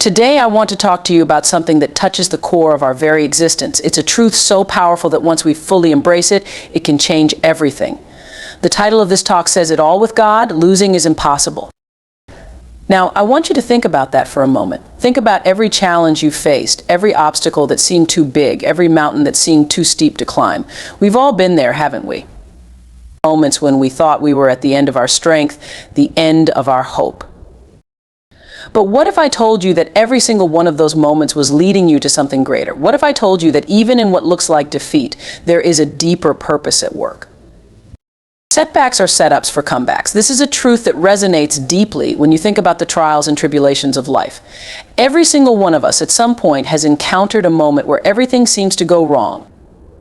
Today, I want to talk to you about something that touches the core of our very existence. It's a truth so powerful that once we fully embrace it, it can change everything. The title of this talk says it all: with God, losing is impossible. Now, I want you to think about that for a moment. Think about every challenge you faced, every obstacle that seemed too big, every mountain that seemed too steep to climb. We've all been there, haven't we? Moments when we thought we were at the end of our strength, the end of our hope. But what if I told you that every single one of those moments was leading you to something greater? What if I told you that even in what looks like defeat, there is a deeper purpose at work? Setbacks are setups for comebacks. This is a truth that resonates deeply when you think about the trials and tribulations of life. Every single one of us at some point has encountered a moment where everything seems to go wrong.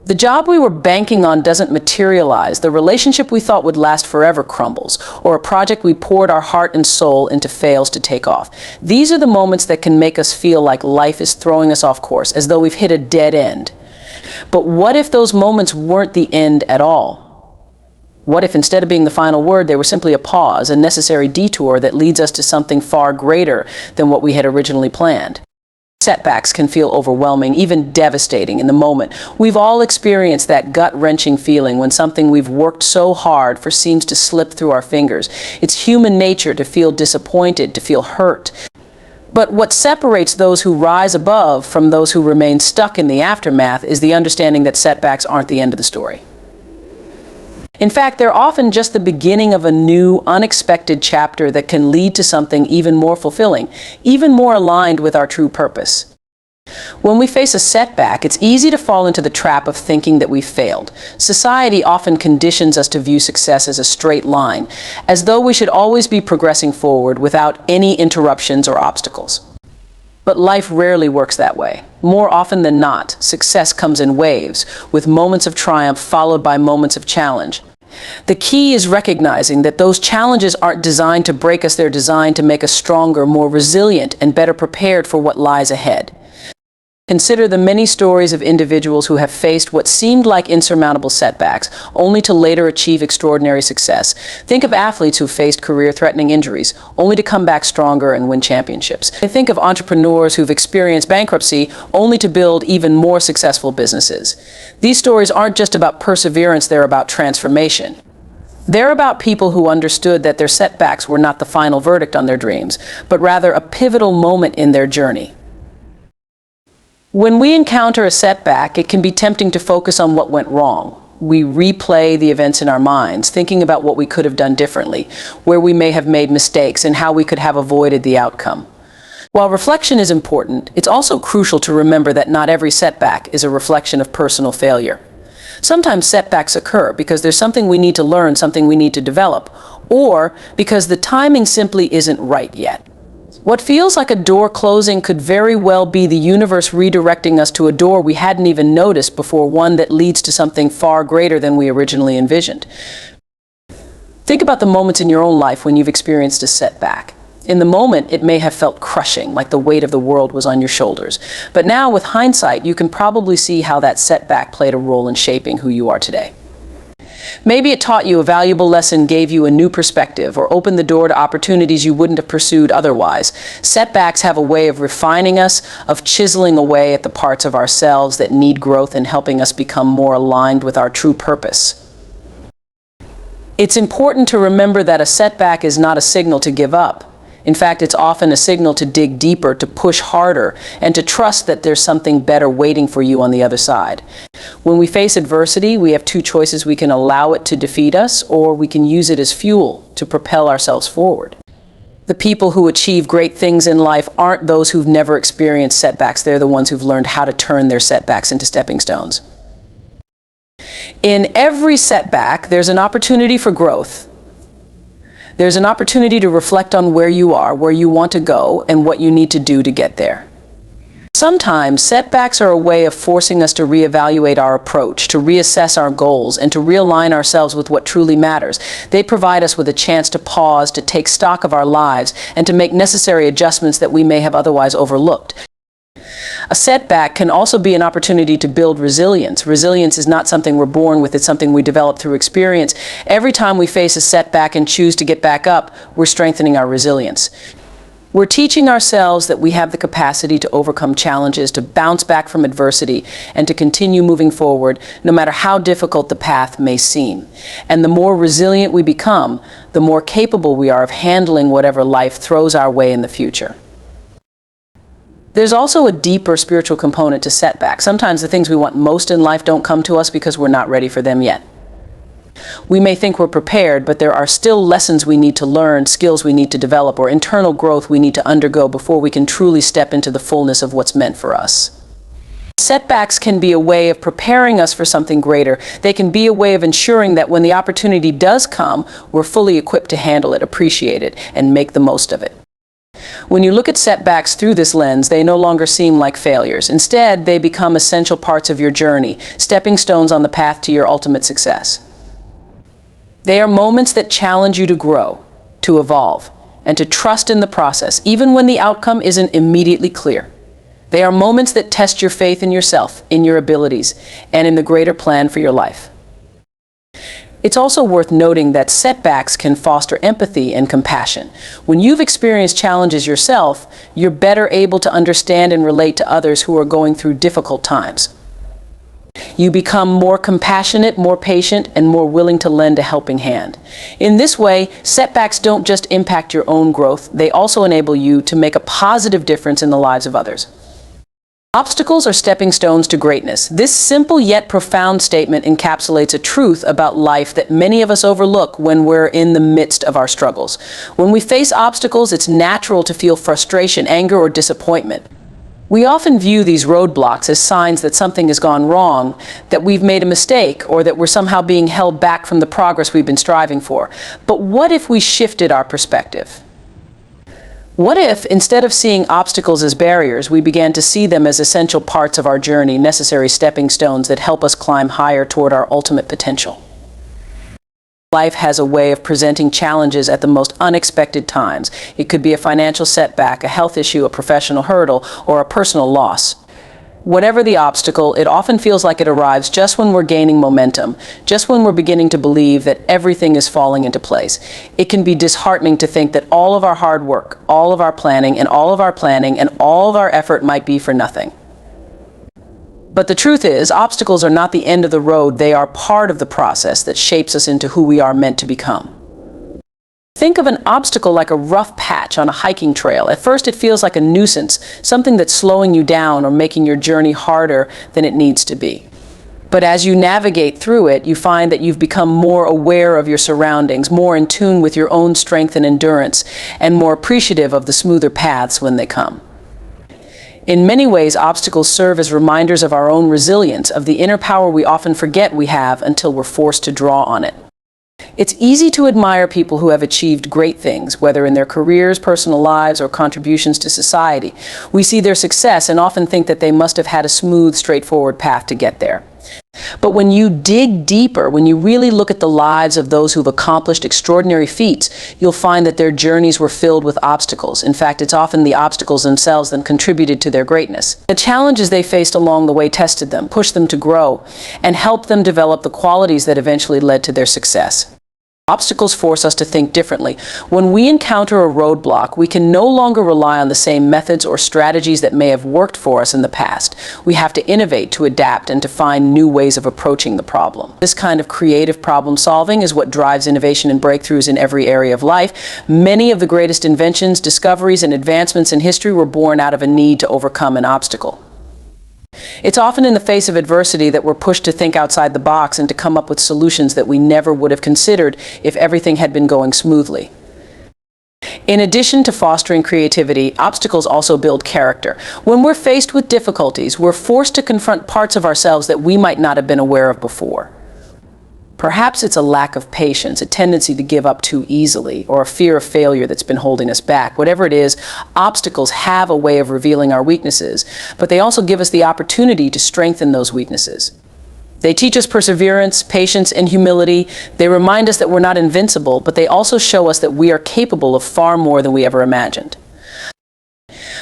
The job we were banking on doesn't materialize, the relationship we thought would last forever crumbles, or a project we poured our heart and soul into fails to take off. These are the moments that can make us feel like life is throwing us off course, as though we've hit a dead end. But what if those moments weren't the end at all? What if instead of being the final word, they were simply a pause, a necessary detour that leads us to something far greater than what we had originally planned? Setbacks can feel overwhelming, even devastating in the moment. We've all experienced that gut-wrenching feeling when something we've worked so hard for seems to slip through our fingers. It's human nature to feel disappointed, to feel hurt. But what separates those who rise above from those who remain stuck in the aftermath is the understanding that setbacks aren't the end of the story. In fact, they're often just the beginning of a new, unexpected chapter that can lead to something even more fulfilling, even more aligned with our true purpose. When we face a setback, it's easy to fall into the trap of thinking that we've failed. Society often conditions us to view success as a straight line, as though we should always be progressing forward without any interruptions or obstacles. But life rarely works that way. More often than not, success comes in waves, with moments of triumph followed by moments of challenge. The key is recognizing that those challenges aren't designed to break us, they're designed to make us stronger, more resilient, and better prepared for what lies ahead. Consider the many stories of individuals who have faced what seemed like insurmountable setbacks, only to later achieve extraordinary success. Think of athletes who faced career-threatening injuries, only to come back stronger and win championships. Think of entrepreneurs who've experienced bankruptcy, only to build even more successful businesses. These stories aren't just about perseverance, they're about transformation. They're about people who understood that their setbacks were not the final verdict on their dreams, but rather a pivotal moment in their journey. When we encounter a setback, it can be tempting to focus on what went wrong. We replay the events in our minds, thinking about what we could have done differently, where we may have made mistakes, and how we could have avoided the outcome. While reflection is important, it's also crucial to remember that not every setback is a reflection of personal failure. Sometimes setbacks occur because there's something we need to learn, something we need to develop, or because the timing simply isn't right yet. What feels like a door closing could very well be the universe redirecting us to a door we hadn't even noticed before, one that leads to something far greater than we originally envisioned. Think about the moments in your own life when you've experienced a setback. In the moment, it may have felt crushing, like the weight of the world was on your shoulders. But now, with hindsight, you can probably see how that setback played a role in shaping who you are today. Maybe it taught you a valuable lesson, gave you a new perspective, or opened the door to opportunities you wouldn't have pursued otherwise. Setbacks have a way of refining us, of chiseling away at the parts of ourselves that need growth and helping us become more aligned with our true purpose. It's important to remember that a setback is not a signal to give up. In fact, it's often a signal to dig deeper, to push harder, and to trust that there's something better waiting for you on the other side. When we face adversity, we have two choices. We can allow it to defeat us, or we can use it as fuel to propel ourselves forward. The people who achieve great things in life aren't those who've never experienced setbacks. They're the ones who've learned how to turn their setbacks into stepping stones. In every setback, there's an opportunity for growth. There's an opportunity to reflect on where you are, where you want to go, and what you need to do to get there. Sometimes setbacks are a way of forcing us to reevaluate our approach, to reassess our goals, and to realign ourselves with what truly matters. They provide us with a chance to pause, to take stock of our lives, and to make necessary adjustments that we may have otherwise overlooked. A setback can also be an opportunity to build resilience. Resilience is not something we're born with, it's something we develop through experience. Every time we face a setback and choose to get back up, we're strengthening our resilience. We're teaching ourselves that we have the capacity to overcome challenges, to bounce back from adversity, and to continue moving forward, no matter how difficult the path may seem. And the more resilient we become, the more capable we are of handling whatever life throws our way in the future. There's also a deeper spiritual component to setbacks. Sometimes the things we want most in life don't come to us because we're not ready for them yet. We may think we're prepared, but there are still lessons we need to learn, skills we need to develop, or internal growth we need to undergo before we can truly step into the fullness of what's meant for us. Setbacks can be a way of preparing us for something greater. They can be a way of ensuring that when the opportunity does come, we're fully equipped to handle it, appreciate it, and make the most of it. When you look at setbacks through this lens, they no longer seem like failures. Instead, they become essential parts of your journey, stepping stones on the path to your ultimate success. They are moments that challenge you to grow, to evolve, and to trust in the process, even when the outcome isn't immediately clear. They are moments that test your faith in yourself, in your abilities, and in the greater plan for your life. It's also worth noting that setbacks can foster empathy and compassion. When you've experienced challenges yourself, you're better able to understand and relate to others who are going through difficult times. You become more compassionate, more patient, and more willing to lend a helping hand. In this way, setbacks don't just impact your own growth, they also enable you to make a positive difference in the lives of others. Obstacles are stepping stones to greatness. This simple yet profound statement encapsulates a truth about life that many of us overlook when we're in the midst of our struggles. When we face obstacles, it's natural to feel frustration, anger, or disappointment. We often view these roadblocks as signs that something has gone wrong, that we've made a mistake, or that we're somehow being held back from the progress we've been striving for. But what if we shifted our perspective? What if, instead of seeing obstacles as barriers, we began to see them as essential parts of our journey, necessary stepping stones that help us climb higher toward our ultimate potential? Life has a way of presenting challenges at the most unexpected times. It could be a financial setback, a health issue, a professional hurdle, or a personal loss. Whatever the obstacle, it often feels like it arrives just when we're gaining momentum, just when we're beginning to believe that everything is falling into place. It can be disheartening to think that all of our hard work, all of our planning, and all of our effort might be for nothing. But the truth is, obstacles are not the end of the road. They are part of the process that shapes us into who we are meant to become. Think of an obstacle like a rough patch on a hiking trail. At first, it feels like a nuisance, something that's slowing you down or making your journey harder than it needs to be. But as you navigate through it, you find that you've become more aware of your surroundings, more in tune with your own strength and endurance, and more appreciative of the smoother paths when they come. In many ways, obstacles serve as reminders of our own resilience, of the inner power we often forget we have until we're forced to draw on it. It's easy to admire people who have achieved great things, whether in their careers, personal lives, or contributions to society. We see their success and often think that they must have had a smooth, straightforward path to get there. But when you dig deeper, when you really look at the lives of those who've accomplished extraordinary feats, you'll find that their journeys were filled with obstacles. In fact, it's often the obstacles themselves that contributed to their greatness. The challenges they faced along the way tested them, pushed them to grow, and helped them develop the qualities that eventually led to their success. Obstacles force us to think differently. When we encounter a roadblock, we can no longer rely on the same methods or strategies that may have worked for us in the past. We have to innovate, to adapt, and to find new ways of approaching the problem. This kind of creative problem solving is what drives innovation and breakthroughs in every area of life. Many of the greatest inventions, discoveries, and advancements in history were born out of a need to overcome an obstacle. It's often in the face of adversity that we're pushed to think outside the box and to come up with solutions that we never would have considered if everything had been going smoothly. In addition to fostering creativity, obstacles also build character. When we're faced with difficulties, we're forced to confront parts of ourselves that we might not have been aware of before. Perhaps it's a lack of patience, a tendency to give up too easily, or a fear of failure that's been holding us back. Whatever it is, obstacles have a way of revealing our weaknesses, but they also give us the opportunity to strengthen those weaknesses. They teach us perseverance, patience, and humility. They remind us that we're not invincible, but they also show us that we are capable of far more than we ever imagined.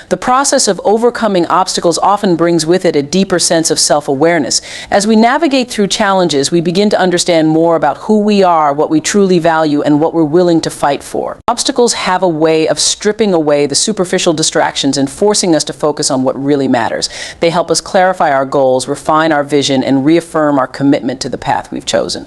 The process of overcoming obstacles often brings with it a deeper sense of self-awareness. As we navigate through challenges, we begin to understand more about who we are, what we truly value, and what we're willing to fight for. Obstacles have a way of stripping away the superficial distractions and forcing us to focus on what really matters. They help us clarify our goals, refine our vision, and reaffirm our commitment to the path we've chosen.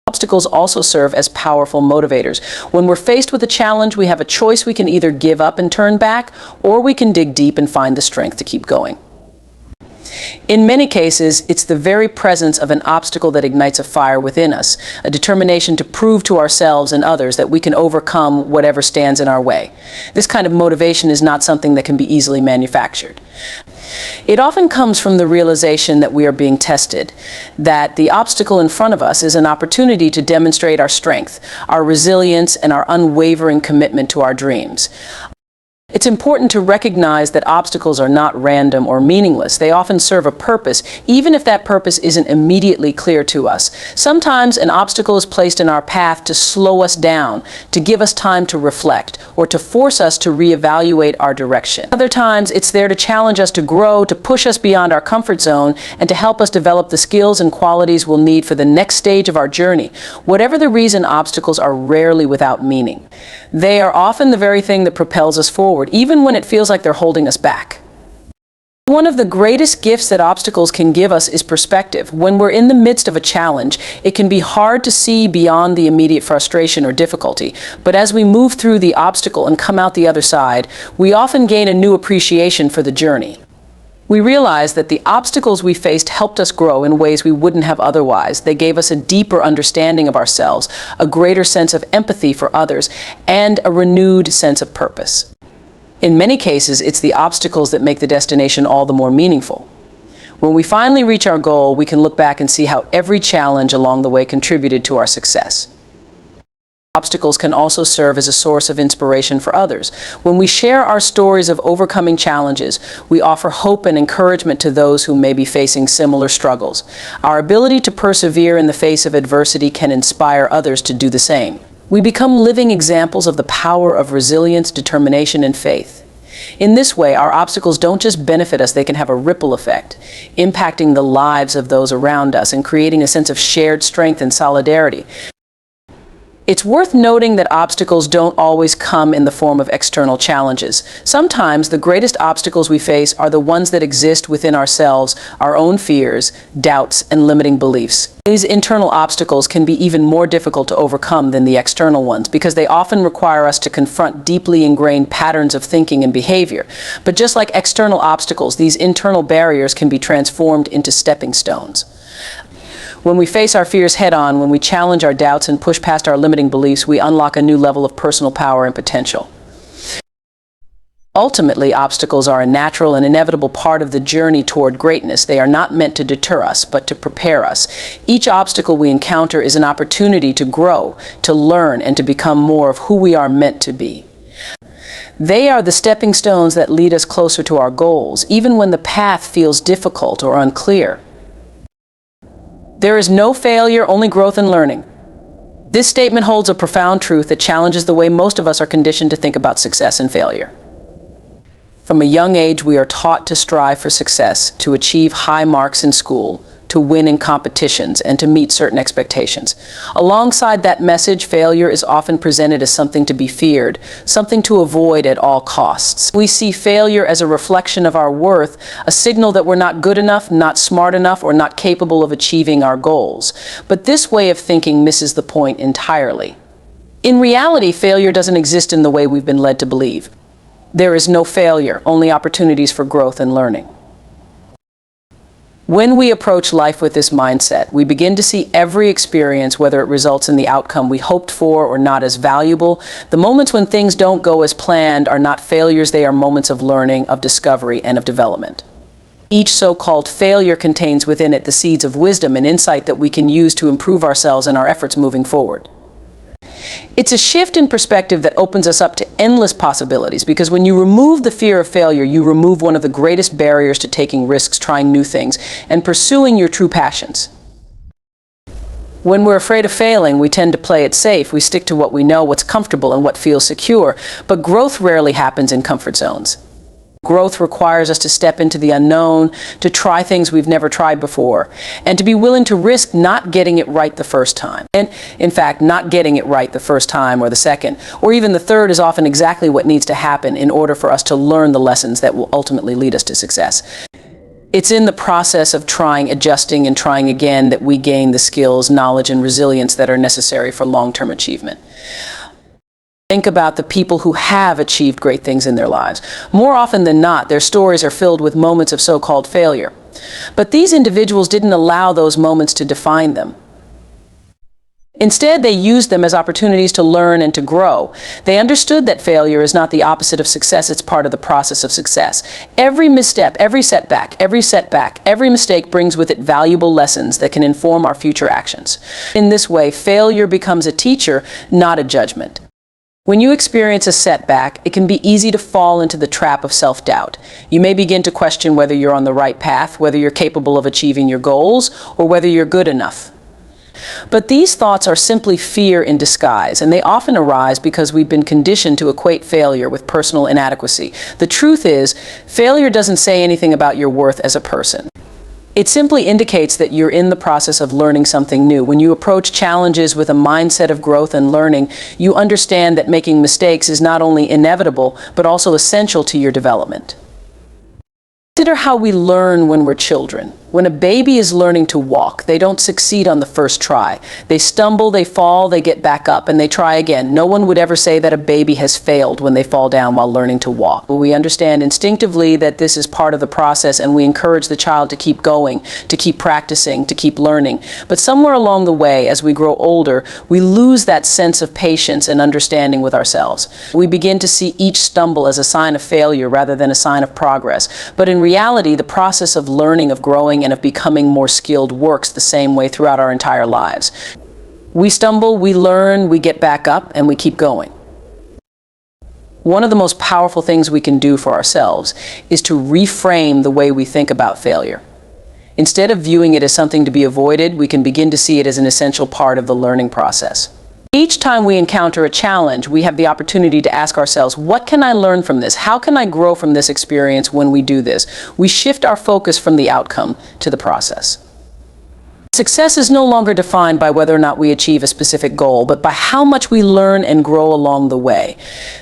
Obstacles also serve as powerful motivators. When we're faced with a challenge, we have a choice. We can either give up and turn back, or we can dig deep and find the strength to keep going. In many cases, it's the very presence of an obstacle that ignites a fire within us, a determination to prove to ourselves and others that we can overcome whatever stands in our way. This kind of motivation is not something that can be easily manufactured. It often comes from the realization that we are being tested, that the obstacle in front of us is an opportunity to demonstrate our strength, our resilience, and our unwavering commitment to our dreams. It's important to recognize that obstacles are not random or meaningless. They often serve a purpose, even if that purpose isn't immediately clear to us. Sometimes an obstacle is placed in our path to slow us down, to give us time to reflect, or to force us to reevaluate our direction. Other times, it's there to challenge us to grow, to push us beyond our comfort zone, and to help us develop the skills and qualities we'll need for the next stage of our journey. Whatever the reason, obstacles are rarely without meaning. They are often the very thing that propels us forward, even when it feels like they're holding us back. One of the greatest gifts that obstacles can give us is perspective. When we're in the midst of a challenge, it can be hard to see beyond the immediate frustration or difficulty. But as we move through the obstacle and come out the other side, we often gain a new appreciation for the journey. We realize that the obstacles we faced helped us grow in ways we wouldn't have otherwise. They gave us a deeper understanding of ourselves, a greater sense of empathy for others, and a renewed sense of purpose. In many cases, it's the obstacles that make the destination all the more meaningful. When we finally reach our goal, we can look back and see how every challenge along the way contributed to our success. Obstacles can also serve as a source of inspiration for others. When we share our stories of overcoming challenges, we offer hope and encouragement to those who may be facing similar struggles. Our ability to persevere in the face of adversity can inspire others to do the same. We become living examples of the power of resilience, determination, and faith. In this way, our obstacles don't just benefit us, they can have a ripple effect, impacting the lives of those around us and creating a sense of shared strength and solidarity. It's worth noting that obstacles don't always come in the form of external challenges. Sometimes the greatest obstacles we face are the ones that exist within ourselves, our own fears, doubts, and limiting beliefs. These internal obstacles can be even more difficult to overcome than the external ones because they often require us to confront deeply ingrained patterns of thinking and behavior. But just like external obstacles, these internal barriers can be transformed into stepping stones. When we face our fears head-on, when we challenge our doubts and push past our limiting beliefs, we unlock a new level of personal power and potential. Ultimately, obstacles are a natural and inevitable part of the journey toward greatness. They are not meant to deter us, but to prepare us. Each obstacle we encounter is an opportunity to grow, to learn, and to become more of who we are meant to be. They are the stepping stones that lead us closer to our goals, even when the path feels difficult or unclear. There is no failure, only growth and learning. This statement holds a profound truth that challenges the way most of us are conditioned to think about success and failure. From a young age, we are taught to strive for success, to achieve high marks in school, to win in competitions, and to meet certain expectations. Alongside that message, failure is often presented as something to be feared, something to avoid at all costs. We see failure as a reflection of our worth, a signal that we're not good enough, not smart enough, or not capable of achieving our goals. But this way of thinking misses the point entirely. In reality, failure doesn't exist in the way we've been led to believe. There is no failure, only opportunities for growth and learning. When we approach life with this mindset, we begin to see every experience, whether it results in the outcome we hoped for or not, as valuable. The moments when things don't go as planned are not failures, they are moments of learning, of discovery, and of development. Each so-called failure contains within it the seeds of wisdom and insight that we can use to improve ourselves and our efforts moving forward. It's a shift in perspective that opens us up to endless possibilities, because when you remove the fear of failure, you remove one of the greatest barriers to taking risks, trying new things, and pursuing your true passions. When we're afraid of failing, we tend to play it safe. We stick to what we know, what's comfortable, and what feels secure. But growth rarely happens in comfort zones. Growth requires us to step into the unknown, to try things we've never tried before, and to be willing to risk not getting it right the first time. And in fact, not getting it right the first time or the second, or even the third is often exactly what needs to happen in order for us to learn the lessons that will ultimately lead us to success. It's in the process of trying, adjusting, and trying again that we gain the skills, knowledge, and resilience that are necessary for long-term achievement. Think about the people who have achieved great things in their lives. More often than not, their stories are filled with moments of so-called failure. But these individuals didn't allow those moments to define them. Instead, they used them as opportunities to learn and to grow. They understood that failure is not the opposite of success, it's part of the process of success. Every misstep, every setback, every mistake brings with it valuable lessons that can inform our future actions. In this way, failure becomes a teacher, not a judgment. When you experience a setback, it can be easy to fall into the trap of self-doubt. You may begin to question whether you're on the right path, whether you're capable of achieving your goals, or whether you're good enough. But these thoughts are simply fear in disguise, and they often arise because we've been conditioned to equate failure with personal inadequacy. The truth is, failure doesn't say anything about your worth as a person. It simply indicates that you're in the process of learning something new. When you approach challenges with a mindset of growth and learning, you understand that making mistakes is not only inevitable, but also essential to your development. Consider how we learn when we're children. When a baby is learning to walk, they don't succeed on the first try. They stumble, they fall, they get back up, and they try again. No one would ever say that a baby has failed when they fall down while learning to walk. We understand instinctively that this is part of the process, and we encourage the child to keep going, to keep practicing, to keep learning. But somewhere along the way, as we grow older, we lose that sense of patience and understanding with ourselves. We begin to see each stumble as a sign of failure rather than a sign of progress. But in reality, the process of learning, of growing, and of becoming more skilled works the same way throughout our entire lives. We stumble, we learn, we get back up, and we keep going. One of the most powerful things we can do for ourselves is to reframe the way we think about failure. Instead of viewing it as something to be avoided, we can begin to see it as an essential part of the learning process. Each time we encounter a challenge, we have the opportunity to ask ourselves, what can I learn from this? How can I grow from this experience when we do this? We shift our focus from the outcome to the process. Success is no longer defined by whether or not we achieve a specific goal, but by how much we learn and grow along the way.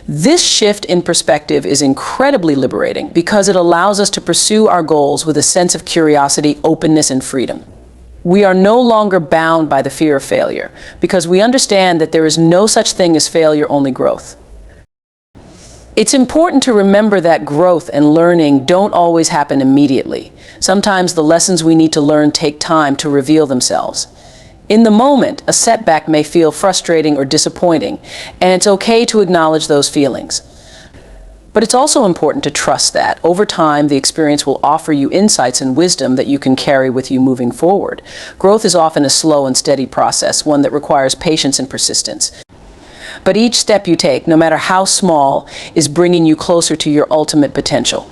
This shift in perspective is incredibly liberating because it allows us to pursue our goals with a sense of curiosity, openness, and freedom. We are no longer bound by the fear of failure because we understand that there is no such thing as failure, only growth. It's important to remember that growth and learning don't always happen immediately. Sometimes the lessons we need to learn take time to reveal themselves. In the moment, a setback may feel frustrating or disappointing, and it's okay to acknowledge those feelings. But it's also important to trust that, over time, the experience will offer you insights and wisdom that you can carry with you moving forward. Growth is often a slow and steady process, one that requires patience and persistence. But each step you take, no matter how small, is bringing you closer to your ultimate potential.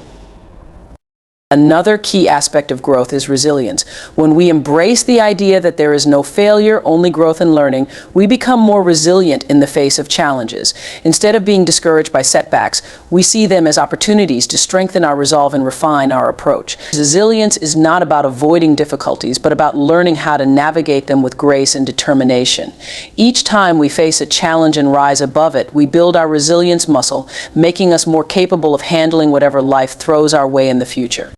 Another key aspect of growth is resilience. When we embrace the idea that there is no failure, only growth and learning, we become more resilient in the face of challenges. Instead of being discouraged by setbacks, we see them as opportunities to strengthen our resolve and refine our approach. Resilience is not about avoiding difficulties, but about learning how to navigate them with grace and determination. Each time we face a challenge and rise above it, we build our resilience muscle, making us more capable of handling whatever life throws our way in the future.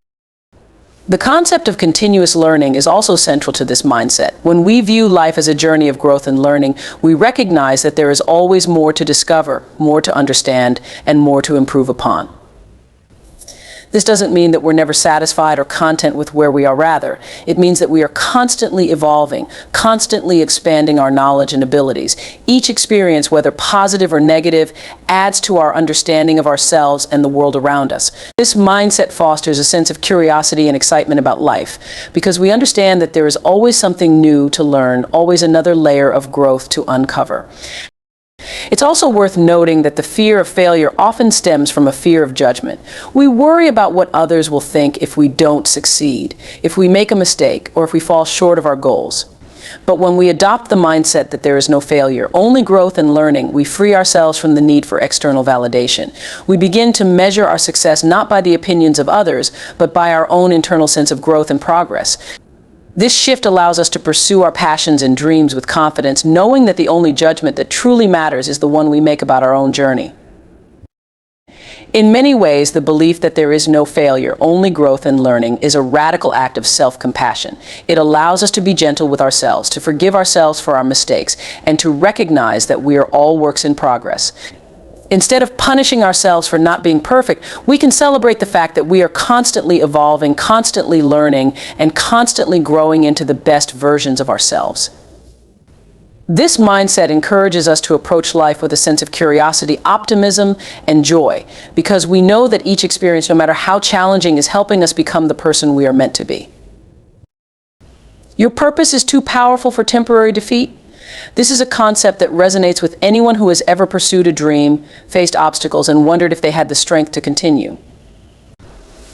The concept of continuous learning is also central to this mindset. When we view life as a journey of growth and learning, we recognize that there is always more to discover, more to understand, and more to improve upon. This doesn't mean that we're never satisfied or content with where we are. Rather, it means that we are constantly evolving, constantly expanding our knowledge and abilities. Each experience, whether positive or negative, adds to our understanding of ourselves and the world around us. This mindset fosters a sense of curiosity and excitement about life, because we understand that there is always something new to learn, always another layer of growth to uncover. It's also worth noting that the fear of failure often stems from a fear of judgment. We worry about what others will think if we don't succeed, if we make a mistake, or if we fall short of our goals. But when we adopt the mindset that there is no failure, only growth and learning, we free ourselves from the need for external validation. We begin to measure our success not by the opinions of others, but by our own internal sense of growth and progress. This shift allows us to pursue our passions and dreams with confidence, knowing that the only judgment that truly matters is the one we make about our own journey. In many ways, the belief that there is no failure, only growth and learning, is a radical act of self-compassion. It allows us to be gentle with ourselves, to forgive ourselves for our mistakes, and to recognize that we are all works in progress. Instead of punishing ourselves for not being perfect, we can celebrate the fact that we are constantly evolving, constantly learning, and constantly growing into the best versions of ourselves. This mindset encourages us to approach life with a sense of curiosity, optimism, and joy, because we know that each experience, no matter how challenging, is helping us become the person we are meant to be. Your purpose is too powerful for temporary defeat. This is a concept that resonates with anyone who has ever pursued a dream, faced obstacles, and wondered if they had the strength to continue.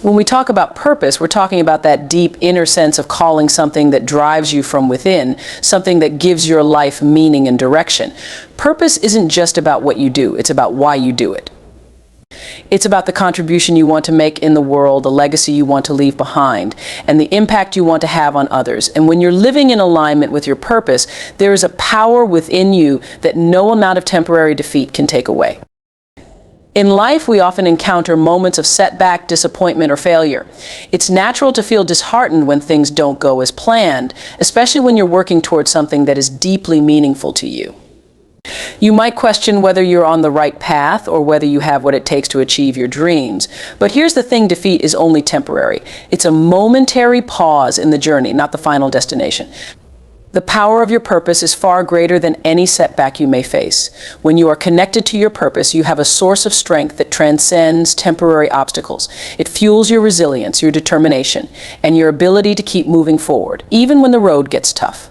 When we talk about purpose, we're talking about that deep inner sense of calling something that drives you from within, something that gives your life meaning and direction. Purpose isn't just about what you do, it's about why you do it. It's about the contribution you want to make in the world, the legacy you want to leave behind, and the impact you want to have on others. And when you're living in alignment with your purpose, there is a power within you that no amount of temporary defeat can take away. In life, we often encounter moments of setback, disappointment, or failure. It's natural to feel disheartened when things don't go as planned, especially when you're working towards something that is deeply meaningful to you. You might question whether you're on the right path or whether you have what it takes to achieve your dreams. But here's the thing: defeat is only temporary. It's a momentary pause in the journey, not the final destination. The power of your purpose is far greater than any setback you may face. When you are connected to your purpose, you have a source of strength that transcends temporary obstacles. It fuels your resilience, your determination, and your ability to keep moving forward, even when the road gets tough.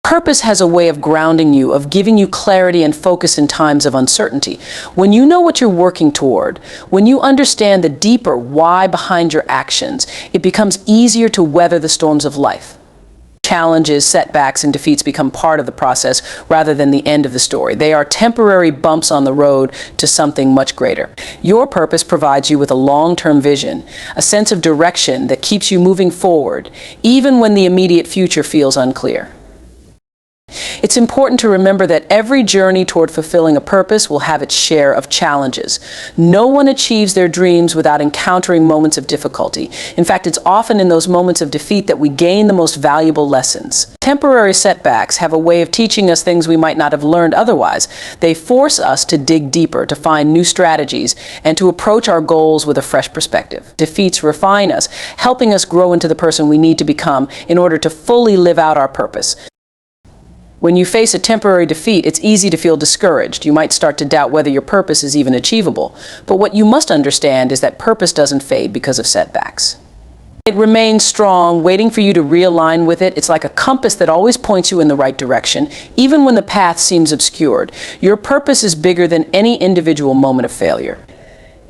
Purpose has a way of grounding you, of giving you clarity and focus in times of uncertainty. When you know what you're working toward, when you understand the deeper why behind your actions, it becomes easier to weather the storms of life. Challenges, setbacks, and defeats become part of the process rather than the end of the story. They are temporary bumps on the road to something much greater. Your purpose provides you with a long-term vision, a sense of direction that keeps you moving forward, even when the immediate future feels unclear. It's important to remember that every journey toward fulfilling a purpose will have its share of challenges. No one achieves their dreams without encountering moments of difficulty. In fact, it's often in those moments of defeat that we gain the most valuable lessons. Temporary setbacks have a way of teaching us things we might not have learned otherwise. They force us to dig deeper, to find new strategies, and to approach our goals with a fresh perspective. Defeats refine us, helping us grow into the person we need to become in order to fully live out our purpose. When you face a temporary defeat, it's easy to feel discouraged. You might start to doubt whether your purpose is even achievable. But what you must understand is that purpose doesn't fade because of setbacks. It remains strong, waiting for you to realign with it. It's like a compass that always points you in the right direction, even when the path seems obscured. Your purpose is bigger than any individual moment of failure.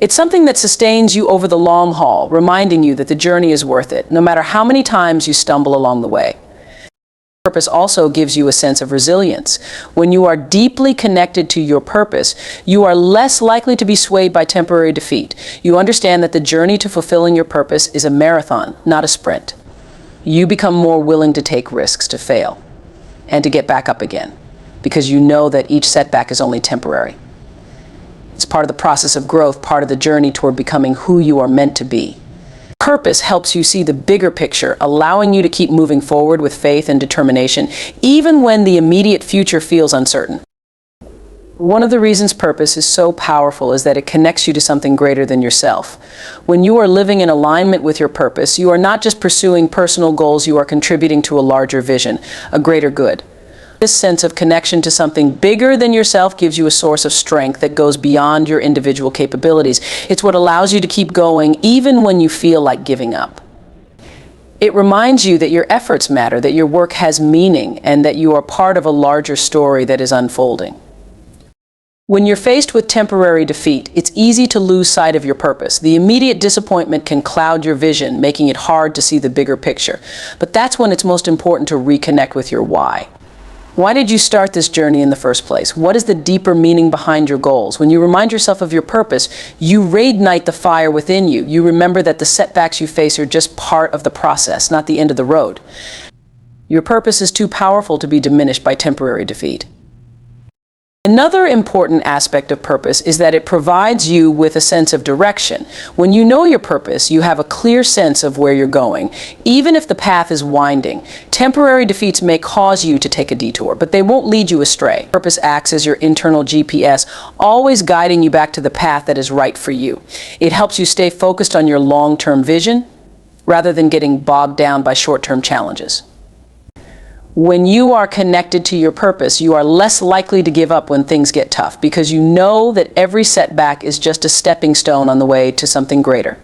It's something that sustains you over the long haul, reminding you that the journey is worth it, no matter how many times you stumble along the way. Purpose also gives you a sense of resilience. When you are deeply connected to your purpose, you are less likely to be swayed by temporary defeat. You understand that the journey to fulfilling your purpose is a marathon, not a sprint. You become more willing to take risks, to fail, and to get back up again, because you know that each setback is only temporary. It's part of the process of growth, part of the journey toward becoming who you are meant to be. Purpose helps you see the bigger picture, allowing you to keep moving forward with faith and determination, even when the immediate future feels uncertain. One of the reasons purpose is so powerful is that it connects you to something greater than yourself. When you are living in alignment with your purpose, you are not just pursuing personal goals, you are contributing to a larger vision, a greater good. This sense of connection to something bigger than yourself gives you a source of strength that goes beyond your individual capabilities. It's what allows you to keep going even when you feel like giving up. It reminds you that your efforts matter, that your work has meaning, and that you are part of a larger story that is unfolding. When you're faced with temporary defeat, it's easy to lose sight of your purpose. The immediate disappointment can cloud your vision, making it hard to see the bigger picture. But that's when it's most important to reconnect with your why. Why did you start this journey in the first place? What is the deeper meaning behind your goals? When you remind yourself of your purpose, you reignite the fire within you. You remember that the setbacks you face are just part of the process, not the end of the road. Your purpose is too powerful to be diminished by temporary defeat. Another important aspect of purpose is that it provides you with a sense of direction. When you know your purpose, you have a clear sense of where you're going. Even if the path is winding, temporary defeats may cause you to take a detour, but they won't lead you astray. Purpose acts as your internal GPS, always guiding you back to the path that is right for you. It helps you stay focused on your long-term vision rather than getting bogged down by short-term challenges. When you are connected to your purpose, you are less likely to give up when things get tough because you know that every setback is just a stepping stone on the way to something greater.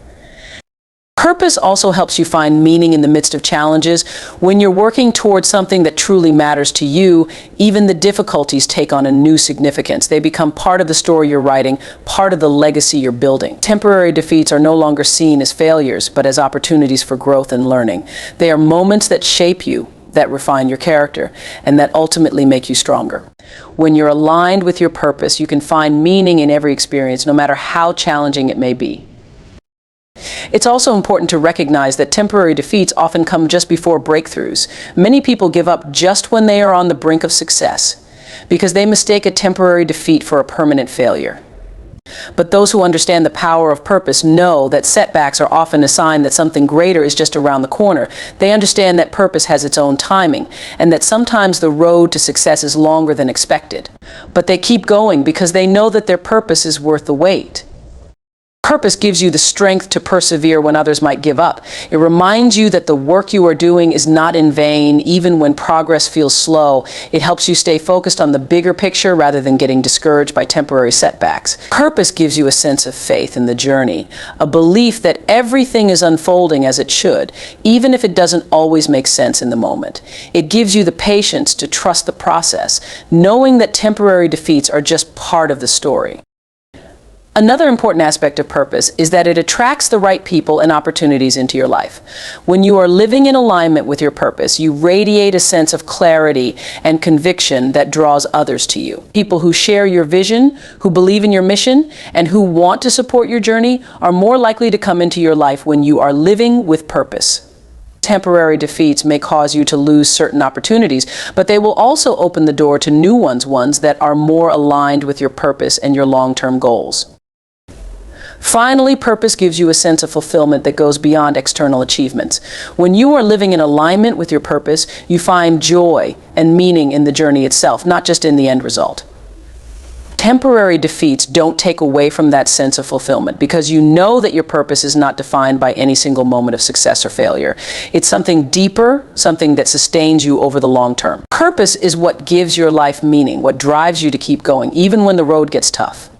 Purpose also helps you find meaning in the midst of challenges. When you're working towards something that truly matters to you, even the difficulties take on a new significance. They become part of the story you're writing, part of the legacy you're building. Temporary defeats are no longer seen as failures, but as opportunities for growth and learning. They are moments that shape you, that refine your character, and that ultimately make you stronger. When you're aligned with your purpose, you can find meaning in every experience, no matter how challenging it may be. It's also important to recognize that temporary defeats often come just before breakthroughs. Many people give up just when they are on the brink of success, because they mistake a temporary defeat for a permanent failure. But those who understand the power of purpose know that setbacks are often a sign that something greater is just around the corner. They understand that purpose has its own timing, and that sometimes the road to success is longer than expected. But they keep going because they know that their purpose is worth the wait. Purpose gives you the strength to persevere when others might give up. It reminds you that the work you are doing is not in vain, even when progress feels slow. It helps you stay focused on the bigger picture rather than getting discouraged by temporary setbacks. Purpose gives you a sense of faith in the journey, a belief that everything is unfolding as it should, even if it doesn't always make sense in the moment. It gives you the patience to trust the process, knowing that temporary defeats are just part of the story. Another important aspect of purpose is that it attracts the right people and opportunities into your life. When you are living in alignment with your purpose, you radiate a sense of clarity and conviction that draws others to you. People who share your vision, who believe in your mission, and who want to support your journey are more likely to come into your life when you are living with purpose. Temporary defeats may cause you to lose certain opportunities, but they will also open the door to new ones that are more aligned with your purpose and your long-term goals. Finally, purpose gives you a sense of fulfillment that goes beyond external achievements. When you are living in alignment with your purpose, you find joy and meaning in the journey itself, not just in the end result. Temporary defeats don't take away from that sense of fulfillment because you know that your purpose is not defined by any single moment of success or failure. It's something deeper, something that sustains you over the long term. Purpose is what gives your life meaning, what drives you to keep going, even when the road gets tough.